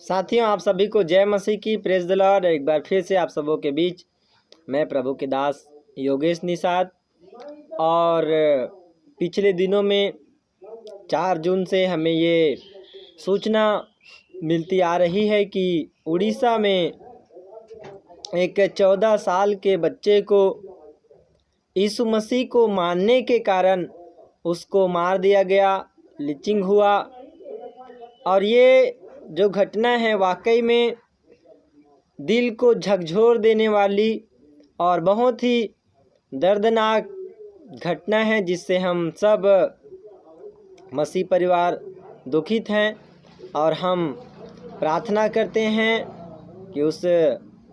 साथियों, आप सभी को जय मसीह की, प्रेज द लॉर्ड। एक बार फिर से आप सबों के बीच मैं प्रभु के दास योगेश निषाद। और पिछले दिनों में 4 जून से हमें ये सूचना मिलती आ रही है कि उड़ीसा में एक 14 साल के बच्चे को यीशु मसीह को मानने के कारण उसको मार दिया गया, लिंचिंग हुआ। और ये जो घटना है वाकई में दिल को झकझोर देने वाली और बहुत ही दर्दनाक घटना है, जिससे हम सब मसीह परिवार दुखित हैं। और हम प्रार्थना करते हैं कि उस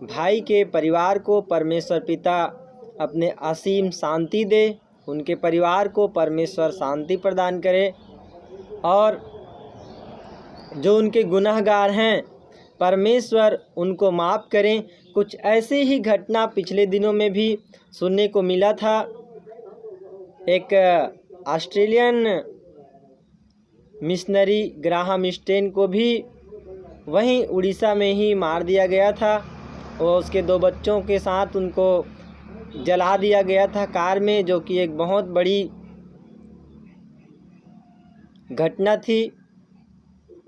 भाई के परिवार को परमेश्वर पिता अपने असीम शांति दे, उनके परिवार को परमेश्वर शांति प्रदान करे, और जो उनके गुनहगार हैं परमेश्वर उनको माफ़ करें। कुछ ऐसे ही घटना पिछले दिनों में भी सुनने को मिला था। एक ऑस्ट्रेलियन मिशनरी ग्राहम स्टेन को भी वहीं उड़ीसा में ही मार दिया गया था और उसके 2 बच्चों के साथ उनको जला दिया गया था कार में, जो कि एक बहुत बड़ी घटना थी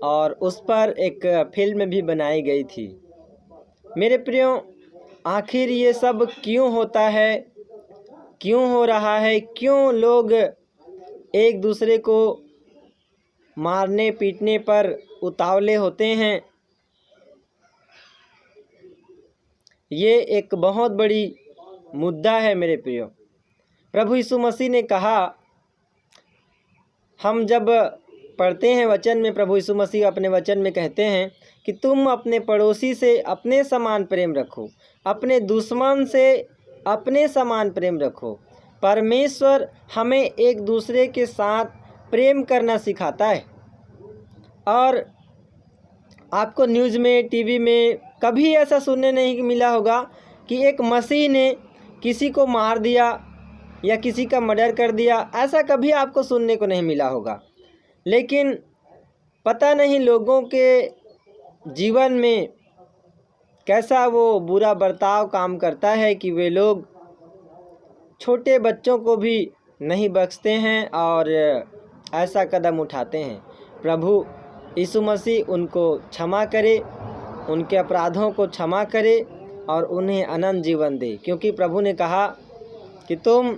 और उस पर एक फिल्म भी बनाई गई थी। मेरे प्रियो, आखिर ये सब क्यों होता है, क्यों हो रहा है, क्यों लोग एक दूसरे को मारने पीटने पर उतावले होते हैं? ये एक बहुत बड़ी मुद्दा है मेरे प्रियो। प्रभु यीशु मसीह ने कहा, हम जब पढ़ते हैं वचन में, प्रभु यीशु मसीह अपने वचन में कहते हैं कि तुम अपने पड़ोसी से अपने समान प्रेम रखो, अपने दुश्मन से अपने समान प्रेम रखो। परमेश्वर हमें एक दूसरे के साथ प्रेम करना सिखाता है। और आपको न्यूज़ में, टीवी में कभी ऐसा सुनने नहीं मिला होगा कि एक मसीह ने किसी को मार दिया या किसी का मर्डर कर दिया। ऐसा कभी आपको सुनने को नहीं मिला होगा। लेकिन पता नहीं लोगों के जीवन में कैसा वो बुरा बर्ताव काम करता है कि वे लोग छोटे बच्चों को भी नहीं बख्शते हैं और ऐसा कदम उठाते हैं। प्रभु यीशु मसीह उनको क्षमा करे, उनके अपराधों को क्षमा करे और उन्हें अनंत जीवन दे, क्योंकि प्रभु ने कहा कि तुम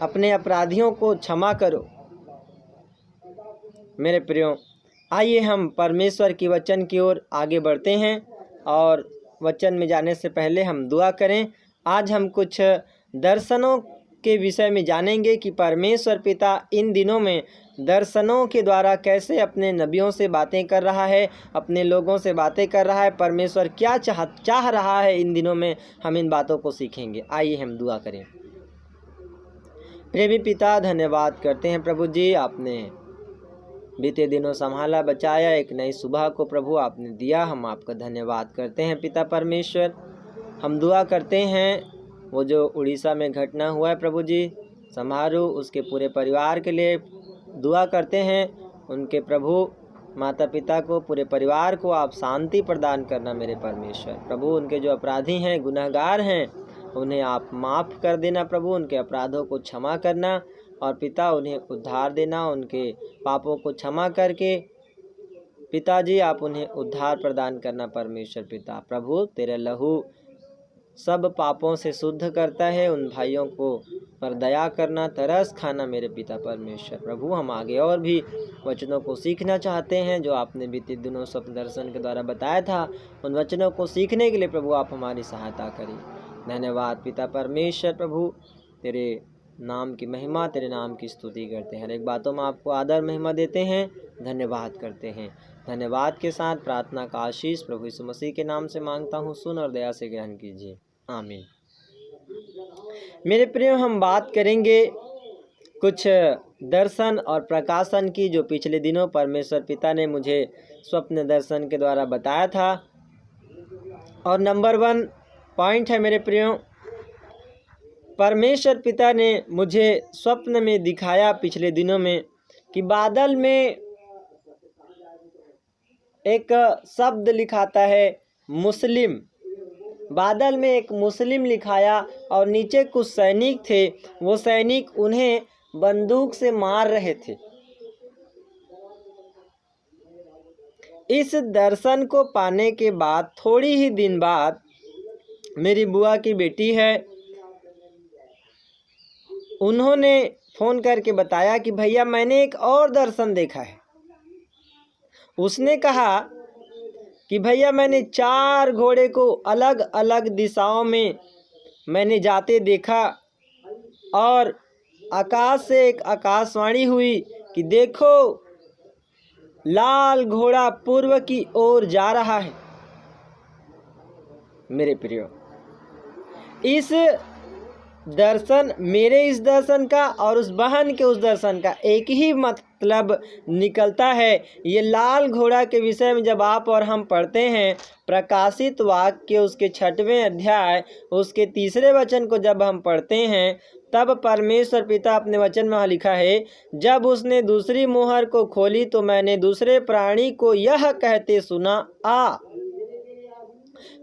अपने अपराधियों को क्षमा करो। मेरे प्रियो, आइए हम परमेश्वर की वचन की ओर आगे बढ़ते हैं और वचन में जाने से पहले हम दुआ करें। आज हम कुछ दर्शनों के विषय में जानेंगे कि परमेश्वर पिता इन दिनों में दर्शनों के द्वारा कैसे अपने नबियों से बातें कर रहा है, अपने लोगों से बातें कर रहा है। परमेश्वर क्या चाह रहा है इन दिनों में, हम इन बातों को सीखेंगे। आइए हम दुआ करें। प्रेमी पिता, धन्यवाद करते हैं प्रभु जी, आपने बीते दिनों संभाला, बचाया, एक नई सुबह को प्रभु आपने दिया। हम आपका धन्यवाद करते हैं पिता परमेश्वर। हम दुआ करते हैं वो जो उड़ीसा में घटना हुआ है प्रभु जी, संभारो उसके पूरे परिवार के लिए दुआ करते हैं। उनके प्रभु माता पिता को, पूरे परिवार को आप शांति प्रदान करना मेरे परमेश्वर। प्रभु उनके जो अपराधी हैं, गुनहगार हैं, उन्हें आप माफ़ कर देना प्रभु, उनके अपराधों को क्षमा करना और पिता उन्हें उद्धार देना। उनके पापों को क्षमा करके पिताजी आप उन्हें उद्धार प्रदान करना परमेश्वर पिता। प्रभु तेरे लहू सब पापों से शुद्ध करता है। उन भाइयों को पर दया करना, तरस खाना मेरे पिता परमेश्वर। प्रभु हम आगे और भी वचनों को सीखना चाहते हैं जो आपने बीते दिनों स्वप्न दर्शन के द्वारा बताया था। उन वचनों को सीखने के लिए प्रभु आप हमारी सहायता करिए। धन्यवाद पिता परमेश्वर। प्रभु तेरे नाम की महिमा, तेरे नाम की स्तुति करते हैं। हर एक बातों में आपको आदर महिमा देते हैं, धन्यवाद करते हैं। धन्यवाद के साथ प्रार्थना का आशीष प्रभु यीशु मसीह के नाम से मांगता हूँ, सुन और दया से ग्रहण कीजिए, आमीन। मेरे प्रियो, हम बात करेंगे कुछ दर्शन और प्रकाशन की जो पिछले दिनों परमेश्वर पिता ने मुझे स्वप्न दर्शन के द्वारा बताया था। और नंबर 1 पॉइंट है मेरे प्रियो, परमेश्वर पिता ने मुझे स्वप्न में दिखाया पिछले दिनों में कि बादल में एक शब्द लिखाता है मुस्लिम। बादल में एक मुस्लिम लिखाया और नीचे कुछ सैनिक थे, वो सैनिक उन्हें बंदूक से मार रहे थे। इस दर्शन को पाने के बाद थोड़ी ही दिन बाद मेरी बुआ की बेटी है, उन्होंने फ़ोन करके बताया कि भैया मैंने एक और दर्शन देखा है। उसने कहा कि भैया मैंने 4 घोड़े को अलग अलग दिशाओं में मैंने जाते देखा और आकाश से एक आकाशवाणी हुई कि देखो लाल घोड़ा पूर्व की ओर जा रहा है। मेरे प्रियो, इस दर्शन, मेरे इस दर्शन का और उस बहन के उस दर्शन का एक ही मतलब निकलता है। ये लाल घोड़ा के विषय में जब आप और हम पढ़ते हैं प्रकाशित वाक्य उसके 6वें अध्याय उसके 3 वचन को जब हम पढ़ते हैं, तब परमेश्वर पिता अपने वचन में लिखा है, जब उसने दूसरी मोहर को खोली तो मैंने दूसरे प्राणी को यह कहते सुना, आ।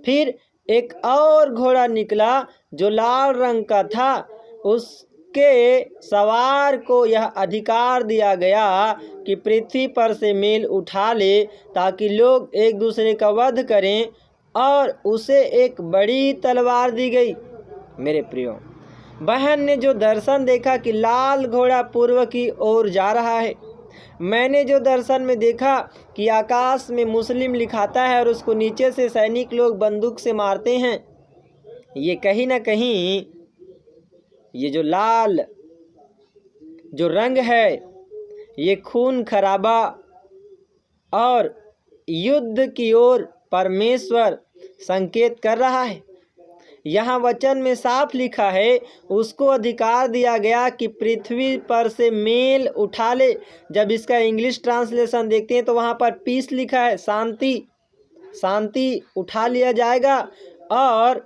फिर एक और घोड़ा निकला जो लाल रंग का था, उसके सवार को यह अधिकार दिया गया कि पृथ्वी पर से मेल उठा ले, ताकि लोग एक दूसरे का वध करें, और उसे एक बड़ी तलवार दी गई। मेरे प्रियो, बहन ने जो दर्शन देखा कि लाल घोड़ा पूर्व की ओर जा रहा है, मैंने जो दर्शन में देखा कि आकाश में मुस्लिम लिखाता है और उसको नीचे से सैनिक लोग बंदूक से मारते हैं, ये कहीं ना कहीं ये जो लाल जो रंग है ये खून खराबा और युद्ध की ओर परमेश्वर संकेत कर रहा है। यहाँ वचन में साफ लिखा है, उसको अधिकार दिया गया कि पृथ्वी पर से मेल उठा ले। जब इसका इंग्लिश ट्रांसलेशन देखते हैं तो वहाँ पर पीस लिखा है, शांति, शांति उठा लिया जाएगा, और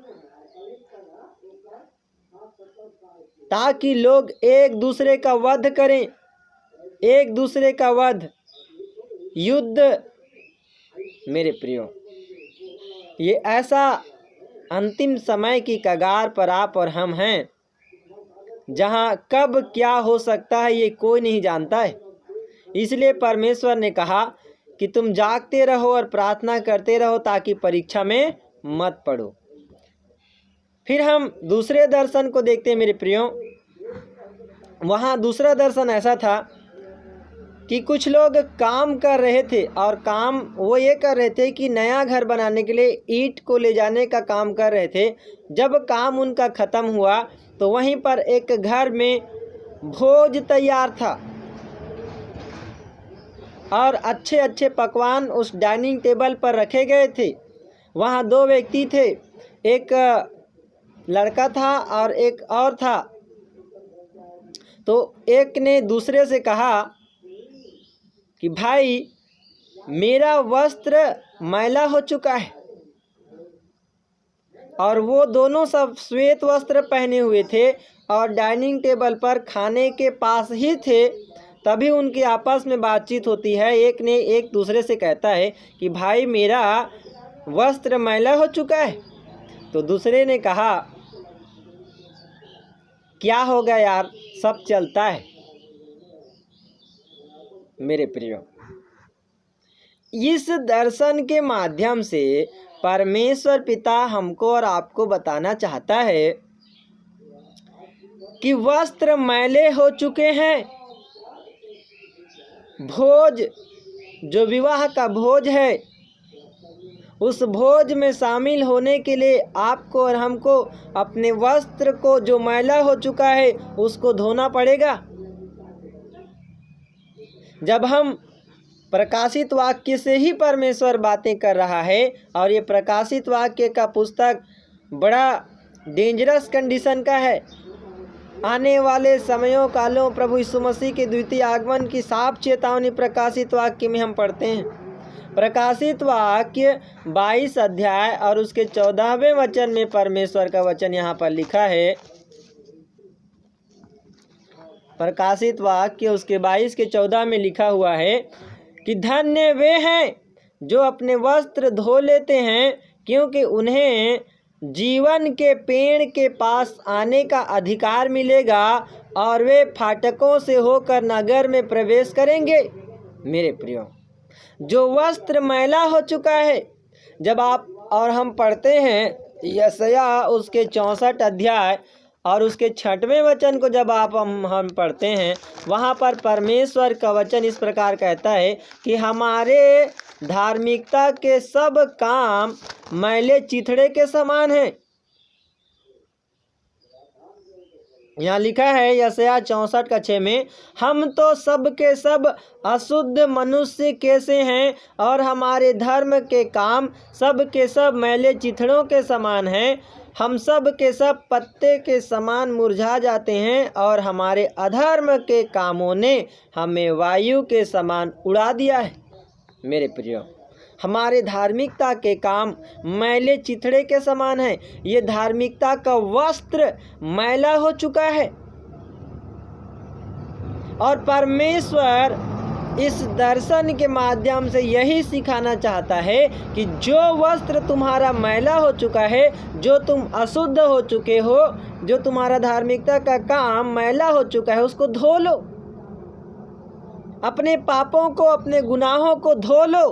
ताकि लोग एक दूसरे का वध करें, एक दूसरे का वध, युद्ध। मेरे प्रियो, ये ऐसा अंतिम समय की कगार पर आप और हम हैं, जहां कब क्या हो सकता है ये कोई नहीं जानता है। इसलिए परमेश्वर ने कहा कि तुम जागते रहो और प्रार्थना करते रहो ताकि परीक्षा में मत पड़ो। फिर हम दूसरे दर्शन को देखते हैं मेरे प्रियो। वहाँ दूसरा दर्शन ऐसा था कि कुछ लोग काम कर रहे थे, और काम वो ये कर रहे थे कि नया घर बनाने के लिए ईंट को ले जाने का काम कर रहे थे। जब काम उनका ख़त्म हुआ तो वहीं पर एक घर में भोज तैयार था और अच्छे अच्छे पकवान उस डाइनिंग टेबल पर रखे गए थे। वहाँ 2 व्यक्ति थे, एक लड़का था और एक और था। तो एक ने दूसरे से कहा कि भाई मेरा वस्त्र मैला हो चुका है, और वो दोनों सब श्वेत वस्त्र पहने हुए थे और डाइनिंग टेबल पर खाने के पास ही थे। तभी उनकी आपस में बातचीत होती है। एक ने एक दूसरे से कहता है कि भाई मेरा वस्त्र मैला हो चुका है। तो दूसरे ने कहा क्या होगा यार, सब चलता है। मेरे प्रियो, इस दर्शन के माध्यम से परमेश्वर पिता हमको और आपको बताना चाहता है कि वस्त्र मैले हो चुके हैं। भोज, जो विवाह का भोज है, उस भोज में शामिल होने के लिए आपको और हमको अपने वस्त्र को जो मैला हो चुका है उसको धोना पड़ेगा। जब हम प्रकाशित वाक्य से ही परमेश्वर बातें कर रहा है, और ये प्रकाशित वाक्य का पुस्तक बड़ा डेंजरस कंडीशन का है। आने वाले समयों कालों प्रभु यीशु मसीह के द्वितीय आगमन की साफ चेतावनी प्रकाशित वाक्य में हम पढ़ते हैं। प्रकाशित वाक्य 22 अध्याय और उसके 14वें वचन में परमेश्वर का वचन यहाँ पर लिखा है। प्रकाशित वाक्य उसके 22 के 14 में लिखा हुआ है कि धन्य वे हैं जो अपने वस्त्र धो लेते हैं, क्योंकि उन्हें जीवन के पेड़ के पास आने का अधिकार मिलेगा और वे फाटकों से होकर नगर में प्रवेश करेंगे। मेरे प्रियो, जो वस्त्र मैला हो चुका है, जब आप और हम पढ़ते हैं यशायाह उसके 64 अध्याय और उसके 6वें वचन को जब आप हम पढ़ते हैं, वहाँ पर परमेश्वर का वचन इस प्रकार कहता है कि हमारे धार्मिकता के सब काम मैले चिथड़े के समान हैं। यहाँ लिखा है यशायाह 64:6 में, हम तो सब के सब अशुद्ध मनुष्य कैसे हैं और हमारे धर्म के काम सब के सब मैले चिथड़ों के समान हैं। हम सब के सब पत्ते के समान मुरझा जाते हैं और हमारे अधर्म के कामों ने हमें वायु के समान उड़ा दिया है। मेरे प्रियो, हमारे धार्मिकता के काम मैले चिथड़े के समान है। ये धार्मिकता का वस्त्र मैला हो चुका है और परमेश्वर इस दर्शन के माध्यम से यही सिखाना चाहता है कि जो वस्त्र तुम्हारा मैला हो चुका है, जो तुम अशुद्ध हो चुके हो, जो तुम्हारा धार्मिकता का काम मैला हो चुका है, उसको धो लो। अपने पापों को, अपने गुनाहों को धो लो।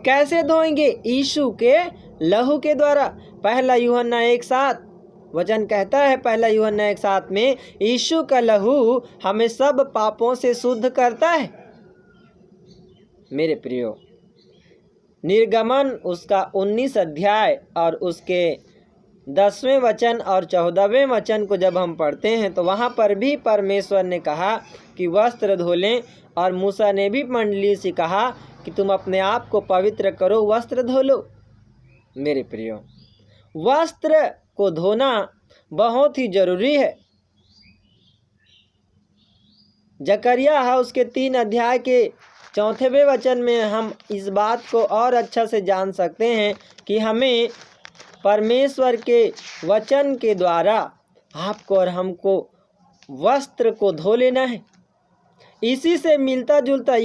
कैसे धोएंगे? यीशु के लहू के द्वारा। 1 यूहन्ना 1:7 वचन कहता है, 1 यूहन्ना 1:7 में, यीशु का लहू हमें सब पापों से शुद्ध करता है। मेरे प्रियो, निर्गमन उसका 19 अध्याय और उसके 10वें वचन और 14वें वचन को जब हम पढ़ते हैं तो वहाँ पर भी परमेश्वर ने कहा कि वस्त्र धो लें, और मूसा ने भी मंडली से कहा कि तुम अपने आप को पवित्र करो, वस्त्र धो लो। मेरे प्रियो, वस्त्र को धोना बहुत ही जरूरी है। जकरिया उसके 3 अध्याय के 4वें वचन में हम इस बात को और अच्छा से जान सकते हैं कि हमें परमेश्वर के वचन के द्वारा आपको और हमको वस्त्र को धो लेना है। इसी से मिलता जुलता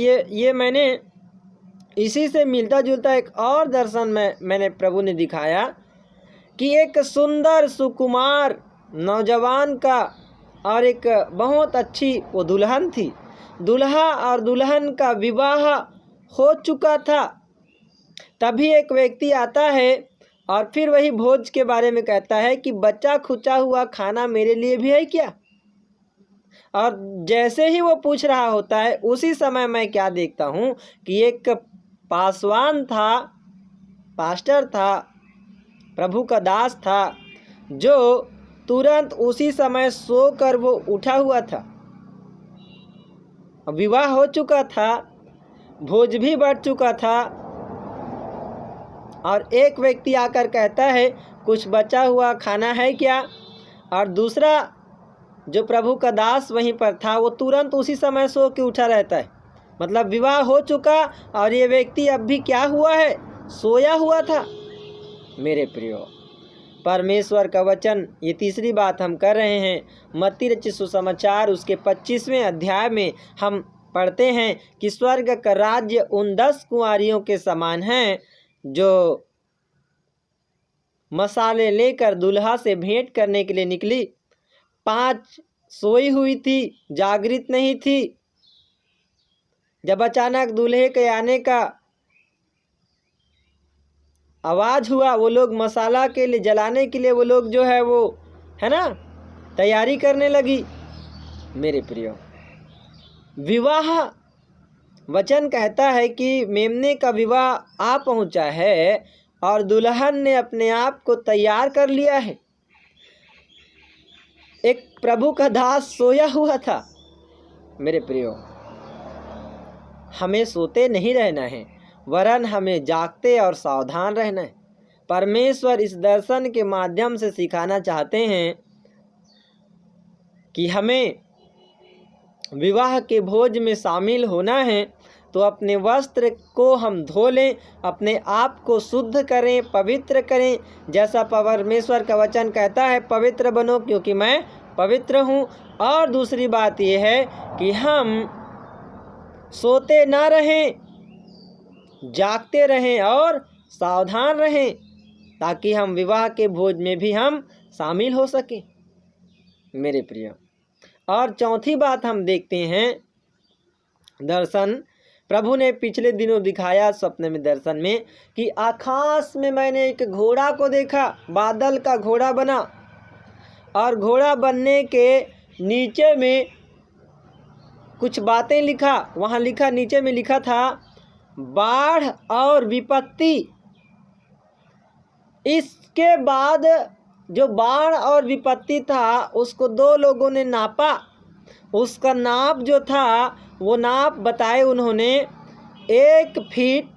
इसी से मिलता जुलता एक और दर्शन मैंने प्रभु ने दिखाया कि एक सुंदर सुकुमार नौजवान का और एक बहुत अच्छी वो दुल्हन थी। दूल्हा और दुल्हन का विवाह हो चुका था। तभी एक व्यक्ति आता है और फिर वही भोज के बारे में कहता है कि बचा खुचा हुआ खाना मेरे लिए भी है क्या? और जैसे ही वो पूछ रहा होता है, उसी समय मैं क्या देखता हूँ कि एक पासवान था, पास्टर था, प्रभु का दास था, जो तुरंत उसी समय सोकर वो उठा हुआ था। विवाह हो चुका था, भोज भी बढ़ चुका था, और एक व्यक्ति आकर कहता है कुछ बचा हुआ खाना है क्या? और दूसरा जो प्रभु का दास वहीं पर था, वो तुरंत उसी समय सो के उठा रहता है। मतलब विवाह हो चुका और ये व्यक्ति अब भी क्या हुआ है? सोया हुआ था। मेरे प्रियो, परमेश्वर का वचन, ये तीसरी बात हम कर रहे हैं, मत्ती रचित सुसमाचार उसके 25वें अध्याय में हम पढ़ते हैं कि स्वर्ग का राज्य उन 10 कुंवारियों के समान है जो मसाले लेकर दूल्हा से भेंट करने के लिए निकली। 5 सोई हुई थी, जागृत नहीं थी। जब अचानक दूल्हे के आने का आवाज़ हुआ, वो लोग मसाला के लिए जलाने के लिए वो लोग जो है वो है ना तैयारी करने लगी। मेरे प्रियो, विवाह वचन कहता है कि मेमने का विवाह आ पहुंचा है और दुल्हन ने अपने आप को तैयार कर लिया है। एक प्रभु का दास सोया हुआ था। मेरे प्रियो, हमें सोते नहीं रहना है, वरन हमें जागते और सावधान रहना है। परमेश्वर इस दर्शन के माध्यम से सिखाना चाहते हैं कि हमें विवाह के भोज में शामिल होना है, तो अपने वस्त्र को हम धो लें, अपने आप को शुद्ध करें, पवित्र करें। जैसा परमेश्वर का वचन कहता है, पवित्र बनो क्योंकि मैं पवित्र हूँ। और दूसरी बात यह है कि हम सोते ना रहें, जागते रहें और सावधान रहें, ताकि हम विवाह के भोज में भी हम शामिल हो सकें मेरे प्रिय। और चौथी बात हम देखते हैं, दर्शन प्रभु ने पिछले दिनों दिखाया स्वप्न में, दर्शन में, कि आकाश में मैंने एक घोड़ा को देखा, बादल का घोड़ा बना, और घोड़ा बनने के नीचे में कुछ बातें लिखा। वहाँ लिखा, नीचे में लिखा था बाढ़ और विपत्ति। इसके बाद जो बाढ़ और विपत्ति था उसको दो लोगों ने नापा। उसका नाप जो था वो नाप बताए उन्होंने 1 फीट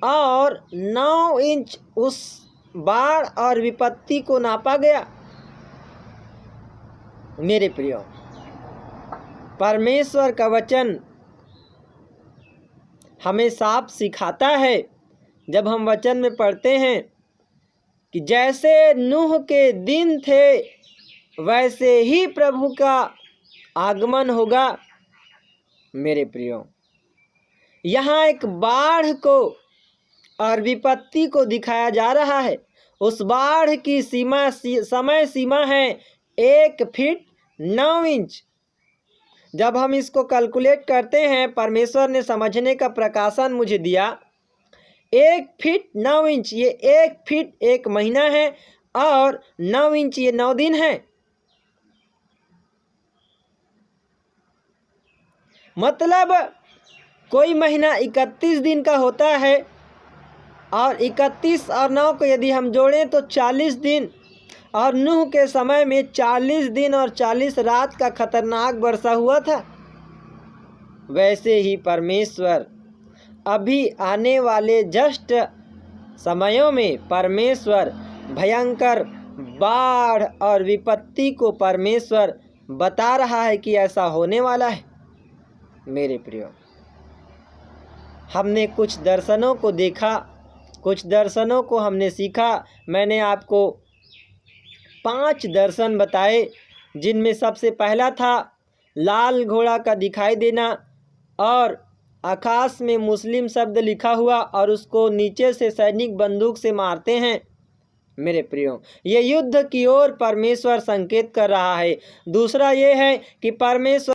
और 9 इंच उस बाढ़ और विपत्ति को नापा गया मेरे प्रियो। परमेश्वर का वचन हमें साफ सिखाता है, जब हम वचन में पढ़ते हैं कि जैसे नूह के दिन थे वैसे ही प्रभु का आगमन होगा मेरे प्रियो। यहाँ एक बाढ़ को और विपत्ति को दिखाया जा रहा है। उस बाढ़ की समय सीमा है 1 फीट 9 इंच। जब हम इसको कैलकुलेट करते हैं, परमेश्वर ने समझने का प्रकाशन मुझे दिया, 1 फीट 9 इंच, ये 1 फीट 1 महीना है और 9 इंच ये 9 दिन है। मतलब कोई महीना 31 दिन का होता है, और 31 और 9 को यदि हम जोड़ें तो 40 दिन, और नूह के समय में 40 दिन और 40 रात का खतरनाक वर्षा हुआ था। वैसे ही परमेश्वर अभी आने वाले जस्ट समयों में परमेश्वर भयंकर बाढ़ और विपत्ति को परमेश्वर बता रहा है कि ऐसा होने वाला है मेरे प्रियो। हमने कुछ दर्शनों को देखा, कुछ दर्शनों को हमने सीखा। मैंने आपको 5 दर्शन बताए, जिनमें सबसे पहला था लाल घोड़ा का दिखाई देना, और आकाश में मुस्लिम शब्द लिखा हुआ, और उसको नीचे से सैनिक बंदूक से मारते हैं मेरे प्रियो। ये युद्ध की ओर परमेश्वर संकेत कर रहा है। दूसरा ये है कि परमेश्वर